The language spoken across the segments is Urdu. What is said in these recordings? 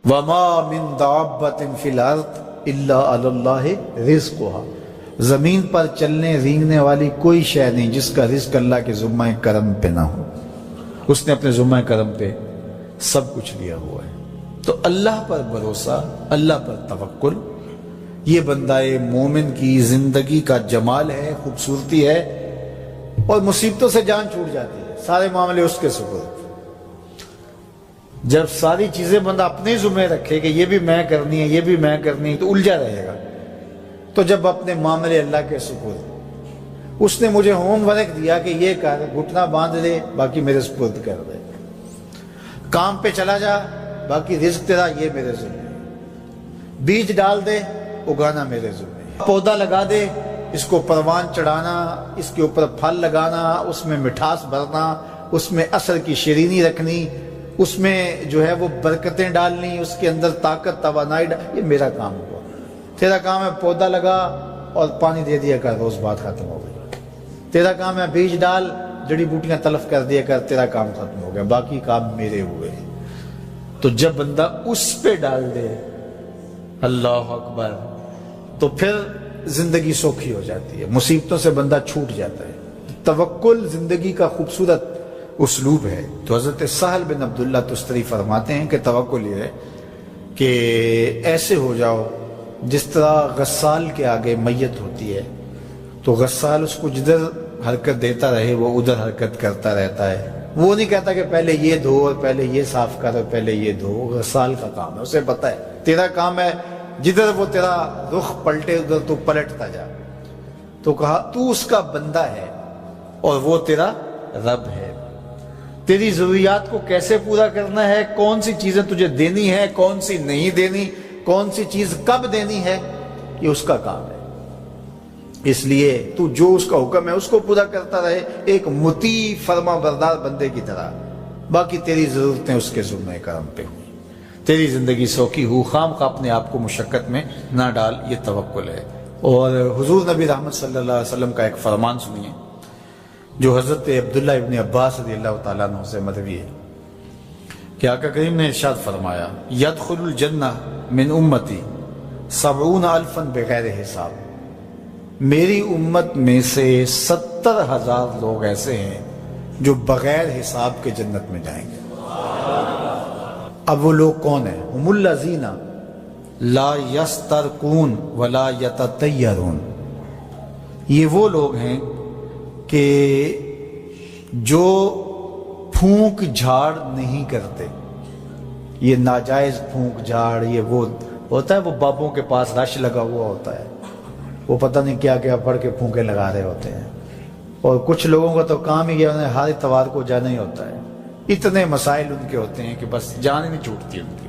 وما من دابۃ فی الارض الا علی اللہ رزقها، زمین پر چلنے رینگنے والی کوئی شے نہیں جس کا رزق اللہ کے ذمہ کرم پہ نہ ہو۔ اس نے اپنے ذمہ کرم پہ سب کچھ لیا ہوا ہے۔ تو اللہ پر بھروسہ، اللہ پر توکل، یہ بندہ مومن کی زندگی کا جمال ہے، خوبصورتی ہے، اور مصیبتوں سے جان چھوٹ جاتی ہے، سارے معاملے اس کے سپرد۔ جب ساری چیزیں بندہ اپنے ذمہ رکھے کہ یہ بھی میں کرنی ہے، یہ بھی میں کرنی ہے، تو الجھا رہے گا۔ تو جب اپنے معاملے اللہ کے سپرد، اس نے مجھے ہوم ورک دیا کہ یہ کر، گھٹنا باندھ دے، باقی میرے سپرد کر دے، کام پہ چلا جا، باقی رزق تیرا، یہ میرے ذمہ، بیج ڈال دے، اگانا میرے ذمہ، پودا لگا دے، اس کو پروان چڑھانا، اس کے اوپر پھل لگانا، اس میں مٹھاس بھرنا، اس میں اثر کی شیرینی رکھنی، اس میں جو ہے وہ برکتیں ڈالنی، اس کے اندر طاقت توانائی یہ میرا کام ہوا۔ تیرا کام ہے پودا لگا اور پانی دے دیا کر، روز بات ختم ہو گئی۔ تیرا کام ہے بیج ڈال، جڑی بوٹیاں تلف کر دیا کر، تیرا کام ختم ہو گیا، باقی کام میرے ہوئے۔ تو جب بندہ اس پہ ڈال دے، اللہ اکبر، تو پھر زندگی سوکھی ہو جاتی ہے، مصیبتوں سے بندہ چھوٹ جاتا ہے۔ توکل زندگی کا خوبصورت اسلوب ہے۔ تو حضرت سہل بن عبداللہ تستری فرماتے ہیں کہ توکل یہ ہے کہ ایسے ہو جاؤ جس طرح غسال کے آگے میت ہوتی ہے تو غسال اس کو جدھر حرکت دیتا رہے وہ ادھر حرکت کرتا رہتا ہے، وہ نہیں کہتا کہ پہلے یہ دھو اور پہلے یہ صاف کر اور پہلے یہ دھو۔ غسال کا کام ہے، اسے پتہ ہے تیرا کام ہے جدھر وہ تیرا رخ پلٹے ادھر تو پلٹتا جا۔ تو کہا تو اس کا بندہ ہے اور وہ تیرا رب ہے، تیری ضروریات کو کیسے پورا کرنا ہے، کون سی چیزیں تجھے دینی ہے، کون سی نہیں دینی، کون سی چیز کب دینی ہے، یہ اس کا کام ہے۔ اس لیے تو جو اس کا حکم ہے اس کو پورا کرتا رہے، ایک مطیع فرما بردار بندے کی طرح، باقی تیری ضرورتیں اس کے ذمہ کرم پہ ہوئی، تیری زندگی سوکھی ہو، خام خواہ اپنے آپ کو مشقت میں نہ ڈال، یہ توکل ہے۔ اور حضور نبی رحمت صلی اللہ علیہ وسلم کا ایک فرمان سنیے جو حضرت عبداللہ ابن عباس رضی اللہ تعالیٰ عنہ سے مروی ہے کہ آقا کریم نے ارشاد فرمایا، یدخل الجنہ من امتی 70,000 بغیر حساب، میری امت میں سے 70,000 لوگ ایسے ہیں جو بغیر حساب کے جنت میں جائیں گے۔ اب وہ لوگ کون ہیں؟ هم الذین لا یسترقون ولا یتطیرون، یہ وہ لوگ ہیں کہ جو پھونک جھاڑ نہیں کرتے۔ یہ ناجائز پھونک جھاڑ، یہ وہ ہوتا ہے، وہ بابوں کے پاس رش لگا ہوا ہوتا ہے، وہ پتہ نہیں کیا کیا پڑھ کے پھونکے لگا رہے ہوتے ہیں، اور کچھ لوگوں کا تو کام ہی انہیں ہر اتوار کو جانا ہی ہوتا ہے، اتنے مسائل ان کے ہوتے ہیں کہ بس جان ہی نہیں چھوٹتی ان کی۔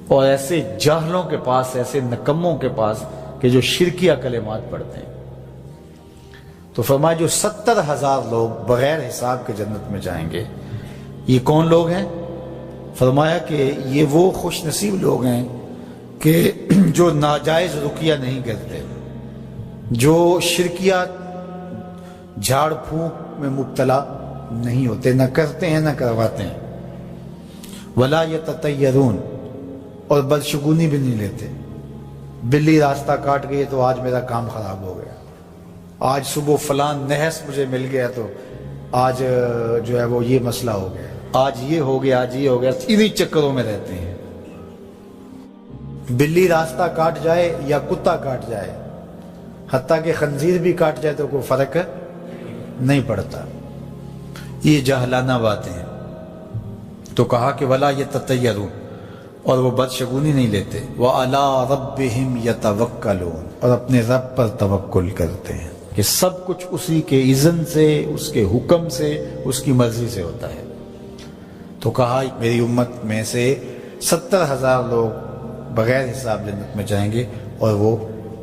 اور ایسے جاہلوں کے پاس، ایسے نکموں کے پاس کہ جو شرکیہ کلمات پڑھتے ہیں۔ تو فرمایا جو 70,000 لوگ بغیر حساب کے جنت میں جائیں گے، یہ کون لوگ ہیں؟ فرمایا کہ یہ وہ خوش نصیب لوگ ہیں کہ جو ناجائز رقیہ نہیں کرتے، جو شرکیہ جھاڑ پھونک میں مبتلا نہیں ہوتے، نہ کرتے ہیں نہ کرواتے ہیں۔ ولا یتطیرون، اور بدشگونی بھی نہیں لیتے۔ بلی راستہ کاٹ گئی تو آج میرا کام خراب ہو گیا، آج صبح فلان نحس مجھے مل گیا تو آج جو ہے وہ یہ مسئلہ ہو گیا، آج یہ ہو گیا، آج یہ ہو گیا، انہی چکروں میں رہتے ہیں۔ بلی راستہ کاٹ جائے یا کتا کاٹ جائے، حتیٰ کہ خنزیر بھی کاٹ جائے تو کوئی فرق نہیں پڑتا۔ یہ جاہلانہ باتیں ہیں۔ تو کہا کہ ولا یتطیرون، اور وہ بدشگونی نہیں لیتے، وَعَلَىٰ رَبِّهِمْ يَتَوَكَّلُونَ، اور اپنے رب پر توکل کرتے ہیں کہ سب کچھ اسی کے اذن سے، اس کے حکم سے، اس کی مرضی سے ہوتا ہے۔ تو کہا میری امت میں سے 70,000 لوگ بغیر حساب جنت میں جائیں گے اور وہ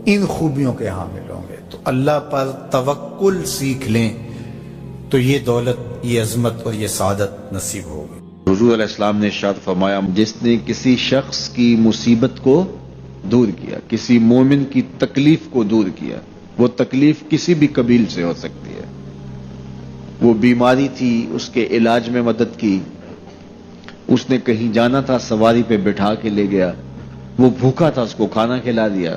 ان خوبیوں کے حامل ہوں گے۔ تو اللہ پر توکل سیکھ لیں تو یہ دولت، یہ عظمت اور یہ سعادت نصیب ہوگی۔ حضور علیہ السلام نے ارشاد فرمایا، جس نے کسی شخص کی مصیبت کو دور کیا، کسی مومن کی تکلیف کو دور کیا، وہ تکلیف کسی بھی قبیل سے ہو سکتی ہے، وہ بیماری تھی، اس کے علاج میں مدد کی، اس نے کہیں جانا تھا، سواری پہ بٹھا کے لے گیا، وہ بھوکا تھا، اس کو کھانا کھلا دیا۔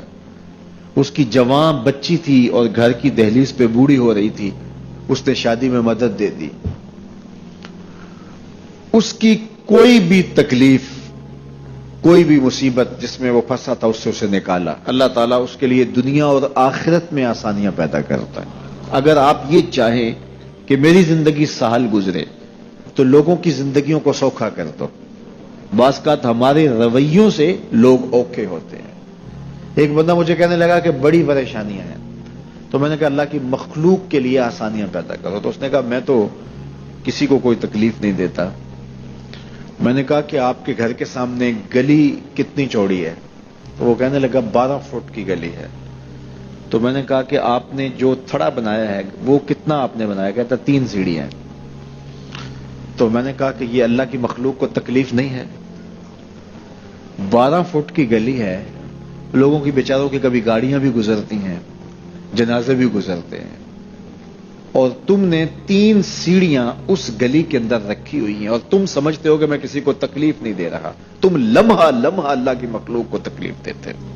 اس کی جوان بچی تھی اور گھر کی دہلیز پہ بوڑھی ہو رہی تھی، اس نے شادی میں مدد دے دی۔ اس کی کوئی بھی تکلیف، کوئی بھی مصیبت جس میں وہ پھنسا تھا، اس سے اسے نکالا۔ اللہ تعالیٰ اس کے لیے دنیا اور آخرت میں آسانیاں پیدا کرتا ہے۔ اگر آپ یہ چاہیں کہ میری زندگی سہل گزرے تو لوگوں کی زندگیوں کو سوکھا کر دو۔ بعض اوقات ہمارے رویوں سے لوگ اوکھے ہوتے ہیں۔ ایک بندہ مجھے کہنے لگا کہ بڑی پریشانیاں ہیں، تو میں نے کہا اللہ کی مخلوق کے لیے آسانیاں پیدا کرو۔ تو اس نے کہا میں تو کسی کو کوئی تکلیف نہیں دیتا۔ میں نے کہا کہ آپ کے گھر کے سامنے گلی کتنی چوڑی ہے؟ تو وہ کہنے لگا 12 فٹ کی گلی ہے۔ تو میں نے کہا کہ آپ نے جو تھڑا بنایا ہے وہ کتنا آپ نے بنایا؟ کہتا 3 سیڑھیاں ہیں۔ تو میں نے کہا کہ یہ اللہ کی مخلوق کو تکلیف نہیں ہے؟ 12 فٹ کی گلی ہے، لوگوں کی بیچاروں کی کبھی گاڑیاں بھی گزرتی ہیں، جنازے بھی گزرتے ہیں، اور تم نے 3 سیڑھیاں اس گلی کے اندر رکھی ہوئی ہیں، اور تم سمجھتے ہو کہ میں کسی کو تکلیف نہیں دے رہا، تم لمحہ لمحہ اللہ کی مخلوق کو تکلیف دیتے ہو۔